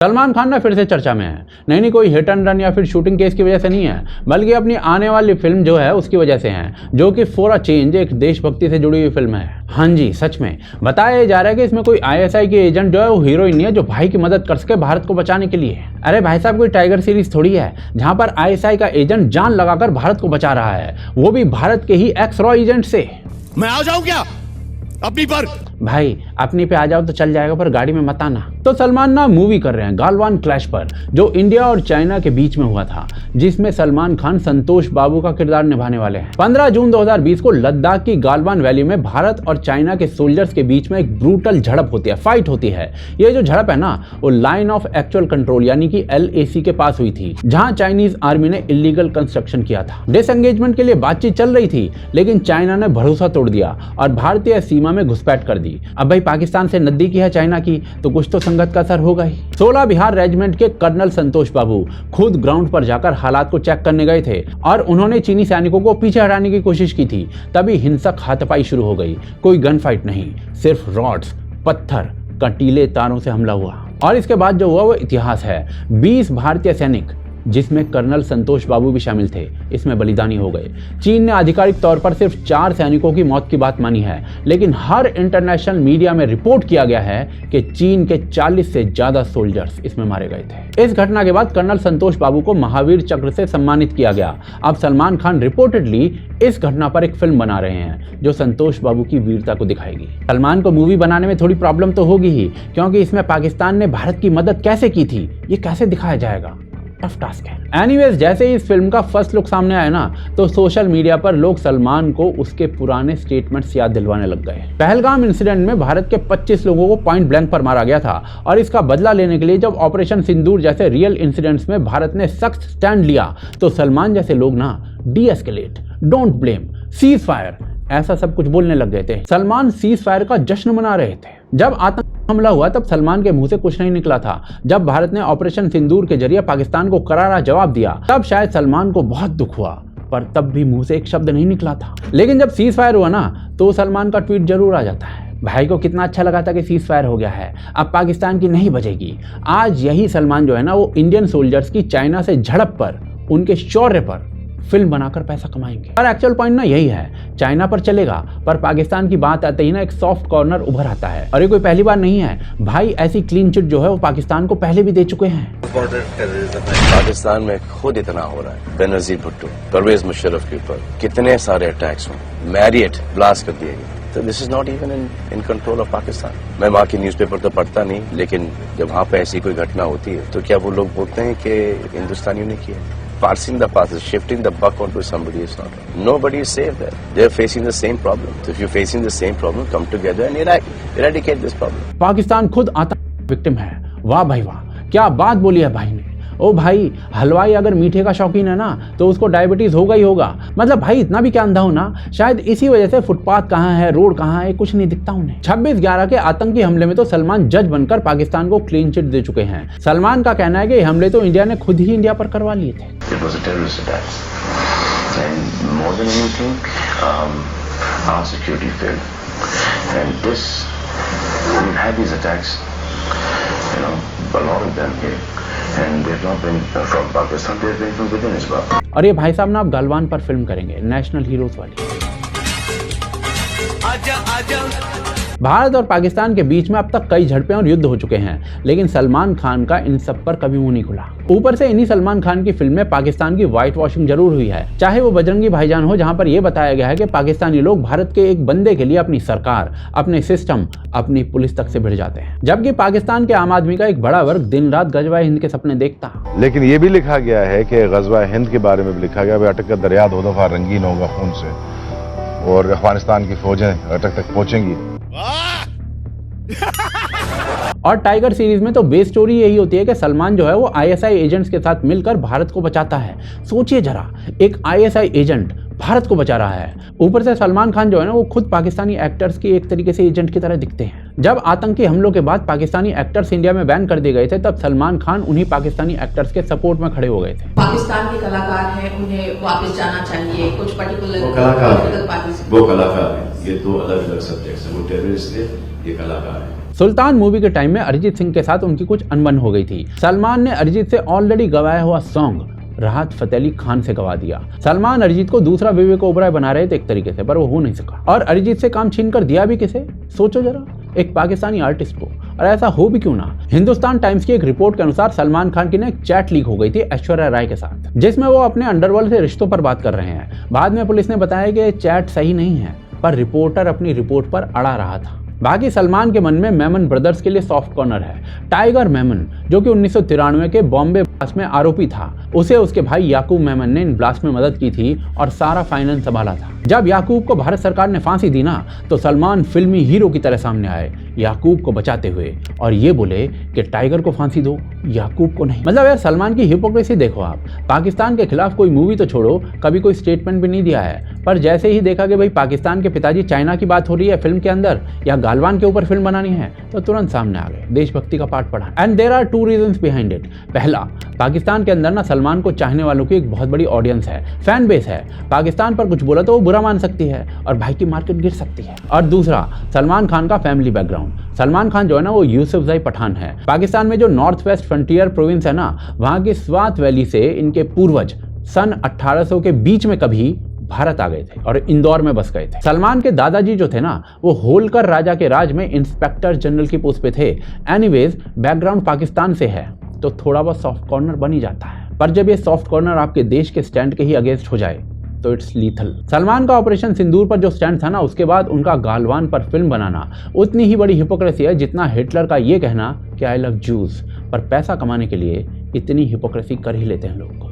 सलमान खान ना फिर से चर्चा में है। नहीं कोई हिट एंड रन या फिर शूटिंग केस की वजह से नहीं है, बल्कि अपनी आने वाली फिल्म जो है उसकी वजह से है, जो कि फॉर अ चेंज एक देशभक्ति से जुड़ी हुई फिल्म है। हाँ जी, सच में बताया जा रहा है कि इसमें कोई आईएसआई की एजेंट जो है वो हीरोइन नहीं है जो भाई की मदद कर सके भारत को बचाने के लिए। अरे भाई साहब, कोई टाइगर सीरीज थोड़ी है जहां पर आईएसआई का एजेंट जान लगाकर भारत को बचा रहा है, वो भी भारत के ही एक्स रॉ एजेंट से। मैं आ जाऊं क्या अपनी पर? भाई अपनी पे आ जाओ तो चल जाएगा, पर गाड़ी में मत आना। तो सलमान ना मूवी कर रहे हैं गालवान क्लैश पर, जो इंडिया और चाइना के बीच में हुआ था, जिसमें सलमान खान संतोष बाबू का किरदार निभाने वाले हैं। 15 जून 2020 को लद्दाख की गालवान वैली में भारत और चाइना के सोल्जर्स के बीच में एक ब्रूटल झड़प होती है, फाइट होती है। ये जो झड़प है ना, वो लाइन ऑफ एक्चुअल कंट्रोल यानी कि LAC के पास हुई थी, जहां चाइनीज आर्मी ने इलीगल कंस्ट्रक्शन किया था। डिसएंगेजमेंट के लिए बातचीत चल रही थी, लेकिन चाइना ने भरोसा तोड़ दिया और भारतीय सीमा में घुसपैठ कर दी। अब भाई पाकिस्तान से नजदीकी है चाइना की, तो कुछ तो संगत का असर होगा ही। 16 बिहार रेजिमेंट के कर्नल संतोष बाबू खुद ग्राउंड पर जाकर हालात को चेक करने गए थे और उन्होंने चीनी सैनिकों को पीछे हटाने की कोशिश की थी। तभी हिंसक हाथापाई शुरू हो गई। कोई गन फाइट नहीं, सिर्फ रॉड्स, पत्थर, कंटीले तारों से हमला हुआ। और इसके बाद जो हुआ वो इतिहास है। 20 भारतीय सैनिक, जिसमें कर्नल संतोष बाबू भी शामिल थे, इसमें बलिदानी हो गए। चीन ने आधिकारिक तौर पर सिर्फ 4 सैनिकों की मौत की बात मानी है, लेकिन हर इंटरनेशनल मीडिया में रिपोर्ट किया गया है कि चीन के 40 से ज्यादा सोल्जर्स इसमें मारे गए थे। इस घटना के बाद कर्नल संतोष बाबू को महावीर चक्र से सम्मानित किया गया। अब सलमान खान रिपोर्टेडली इस घटना पर एक फिल्म बना रहे हैं, जो संतोष बाबू की वीरता को दिखाएगी। सलमान को मूवी बनाने में थोड़ी प्रॉब्लम तो होगी ही, क्योंकि इसमें पाकिस्तान ने भारत की मदद कैसे की थी, ये कैसे दिखाया जाएगा, टफ टास्क है। एनीवेज, जैसे ही इस फिल्म का फर्स्ट लुक सामने आया ना, तो सोशल मीडिया पर लोग सलमान को उसके पुराने स्टेटमेंट्स याद दिलवाने लग गए। पहलगाम इंसिडेंट में भारत के 25 लोगों को पॉइंट ब्लैंक पर मारा गया था, और इसका बदला लेने के लिए जब ऑपरेशन सिंदूर जैसे रियल इंसिडेंट्स में भारत ने सख्त स्टैंड लिया, तो सलमान जैसे लोग ना D-escalate, don't blame, cease fire, ऐसा सब कुछ बोलने लग गए थे। सलमान सीज फायर का जश्न मना रहे थे। जब आतंक हमला हुआ तब सलमान के मुंह से कुछ नहीं निकला था। जब भारत ने ऑपरेशन सिंदूर के जरिए पाकिस्तान को करारा जवाब दिया, तब शायद सलमान को बहुत दुख हुआ, पर तब भी मुंह से एक शब्द नहीं निकला था। लेकिन जब सीज फायर हुआ ना, तो सलमान का ट्वीट जरूर आ जाता है। भाई को कितना अच्छा लगा था कि सीज फायर हो गया है, अब पाकिस्तान की नहीं बजेगी। आज यही सलमान जो है ना, वो इंडियन सोल्जर्स की चाइना से झड़प पर, उनके शौर्य पर फिल्म बनाकर पैसा कमाएंगे। और एक्चुअल पॉइंट ना यही है, चाइना पर चलेगा, पर पाकिस्तान की बात आते ही ना एक सॉफ्ट कॉर्नर उभर आता है। और ये कोई पहली बार नहीं है भाई, ऐसी क्लीन चिट जो है वो पाकिस्तान को पहले भी दे चुके हैं। पाकिस्तान में खुद इतना हो रहा है, बेनजीर भुट्टो, परवेज मुशर्रफ के ऊपर कितने सारे अटैक्स हुए, मैरियट ब्लास्ट कर दिए गए। तो this is not even in control of Pakistan. मैं वहाँ की न्यूज़पेपर तो पढ़ता नहीं, लेकिन जब वहाँ पे ऐसी कोई घटना होती है तो क्या वो लोग बोलते हैं कि हिंदुस्तानियों ने किया? Parsing the path, shifting the buck onto somebody is not. Nobody is safe there. They are facing the same problem. So if you're facing the same problem, come together and eradicate this problem. Pakistan खुद आतंक victim है। वाह भाई वाह, क्या बात बोली है भाई ने। ओ भाई, हलवाई अगर मीठे का शौकीन है ना, तो उसको डायबिटीज होगा ही होगा। मतलब भाई इतना भी क्या अंधा हो ना, शायद इसी वजह से फुटपाथ कहाँ है, रोड कहाँ है, कुछ नहीं दिखता उन्हें। 26/11 के आतंकी हमले में तो सलमान जज बनकर पाकिस्तान को क्लीन चिट दे चुके हैं। सलमान का कहना है कि हमले तो इंडिया ने खुद ही इंडिया पर करवा लिए थे। It was a terrorist attack, and more than anything, our security failed. And this, we've had these attacks, you know, a lot of them here. And they've not been from Pakistan, they've been from within as well. और ये भाई साहब ना अब गालवान पर film करेंगे, national heroes वाली। भारत और पाकिस्तान के बीच में अब तक कई झड़पें और युद्ध हो चुके हैं, लेकिन सलमान खान का इन सब पर कभी मुंह नहीं खुला। ऊपर से इन्हीं सलमान खान की फिल्म में पाकिस्तान की व्हाइट वॉशिंग जरूर हुई है, चाहे वो बजरंगी भाईजान हो, जहां पर यह बताया गया है कि पाकिस्तानी लोग भारत के एक बंदे के लिए अपनी सरकार, अपने सिस्टम, अपनी पुलिस तक से भिड़ जाते हैं, जबकि पाकिस्तान के आम आदमी का एक बड़ा वर्ग दिन रात गजवा हिंद के सपने देखता। लेकिन ये भी लिखा गया है कि गजवा हिंद के बारे में भी लिखा गया, अटक का दरिया 2 दफा रंगीन होगा खून से, और अफगानिस्तान की फौजें अटक तक पहुंचेंगी। और टाइगर सीरीज में तो बेस स्टोरी यही होती है कि सलमान जो है वो ISI एजेंट्स के साथ मिलकर भारत को बचाता है। सोचिए जरा, एक ISI एजेंट भारत को बचा रहा है। ऊपर से सलमान खान जो है ना, वो खुद पाकिस्तानी एक्टर्स की एक तरीके से एजेंट की तरह दिखते हैं। जब आतंकी हमलों के बाद पाकिस्तानी एक्टर्स इंडिया में बैन कर दिए गए थे, तब सलमान खान उन्हीं पाकिस्तानी एक्टर्स के सपोर्ट में खड़े हो गए थे। पाकिस्तान के कलाकार हैं, उन्हें वापस जाना चाहिए, कुछ पर्टिकुलर वो कलाकार है, ये तो अलग अलग सब्जेक्ट्स है। वो टेररिस्ट है, ये कलाकार है। सुल्तान मूवी के टाइम में अरिजीत सिंह के साथ उनकी कुछ अनबन हो गई थी। सलमान ने अरिजीत से ऑलरेडी गवाया हुआ सॉन्ग राहत फतेह अली खान से गवा दिया। सलमान अरिजीत को दूसरा विवेक ओबराय बना रहे थे एक तरीके से, पर वो हो नहीं सका। और अरिजीत से काम छीन कर दिया भी किसे, सोचो जरा, एक पाकिस्तानी आर्टिस्ट को। और ऐसा हो भी क्यों ना। हिंदुस्तान टाइम्स की एक रिपोर्ट के अनुसार सलमान खान की ना एक चैट लीक हो गई थी ऐश्वर्या राय के साथ, जिसमें वो अपने अंडरवर्ल्ड से रिश्तों पर बात कर रहे हैं। बाद में पुलिस ने बताया कि चैट सही नहीं है, पर रिपोर्टर अपनी रिपोर्ट पर अड़ा रहा था। बाकी सलमान के मन में मेमन ब्रदर्स के लिए सॉफ्ट कॉर्नर है। टाइगर मेमन, जो कि 1993 के बॉम्बे ब्लास्ट में आरोपी था, उसे उसके भाई याकूब मेमन ने इन ब्लास्ट में मदद की थी और सारा फाइनेंस संभाला था। जब याकूब को भारत सरकार ने फांसी दी ना, तो सलमान फिल्मी हीरो की तरह सामने आए याकूब को बचाते हुए और ये बोले कि टाइगर को फांसी दो, याकूब को नहीं। मतलब यार सलमान की हिपोक्रेसी देखो आप। पाकिस्तान के खिलाफ कोई मूवी तो छोड़ो, कभी कोई स्टेटमेंट भी नहीं दिया है, पर जैसे ही देखा कि भाई पाकिस्तान के पिताजी चाइना की बात हो रही है फिल्म के अंदर या गालवान के ऊपर फिल्म बनानी है, तो तुरंत सामने आ गए, देशभक्ति का पाठ पढ़ा। And there are 2 reasons behind it. पहला, पाकिस्तान के अंदर ना सलमान को चाहने वालों की एक बहुत बड़ी ऑडियंस है, फैन बेस है। पाकिस्तान पर कुछ बोला तो वो बुरा मान सकती है और भाई की मार्केट गिर सकती है। और दूसरा, सलमान खान का फैमिली बैकग्राउंड। सलमान खान जो है ना वो यूसुफजई पठान है। पाकिस्तान में जो नॉर्थ वेस्ट फ्रंटियर प्रोविंस है ना, वहां की स्वात वैली से इनके पूर्वज सन 1800 के बीच में कभी भारत आ गए थे और इंदौर में बस गए थे। सलमान के दादाजी जो थे ना, वो होलकर राजा के राज में इंस्पेक्टर जनरल की पोस्ट पे थे। एनीवेज, बैकग्राउंड पाकिस्तान से है तो थोड़ा बहुत सॉफ्ट कॉर्नर बन ही जाता है, पर जब ये सॉफ्ट कॉर्नर आपके देश के स्टैंड के ही अगेंस्ट हो जाए तो इट्स लीथल। सलमान का ऑपरेशन सिंदूर पर जो स्टैंड था ना, उसके बाद उनका गालवान पर फिल्म बनाना उतनी ही बड़ी हिपोक्रेसी है जितना हिटलर का ये कहना कि आई लव जूस। पर पैसा कमाने के लिए इतनी हिपोक्रेसी कर ही लेते हैं लोग।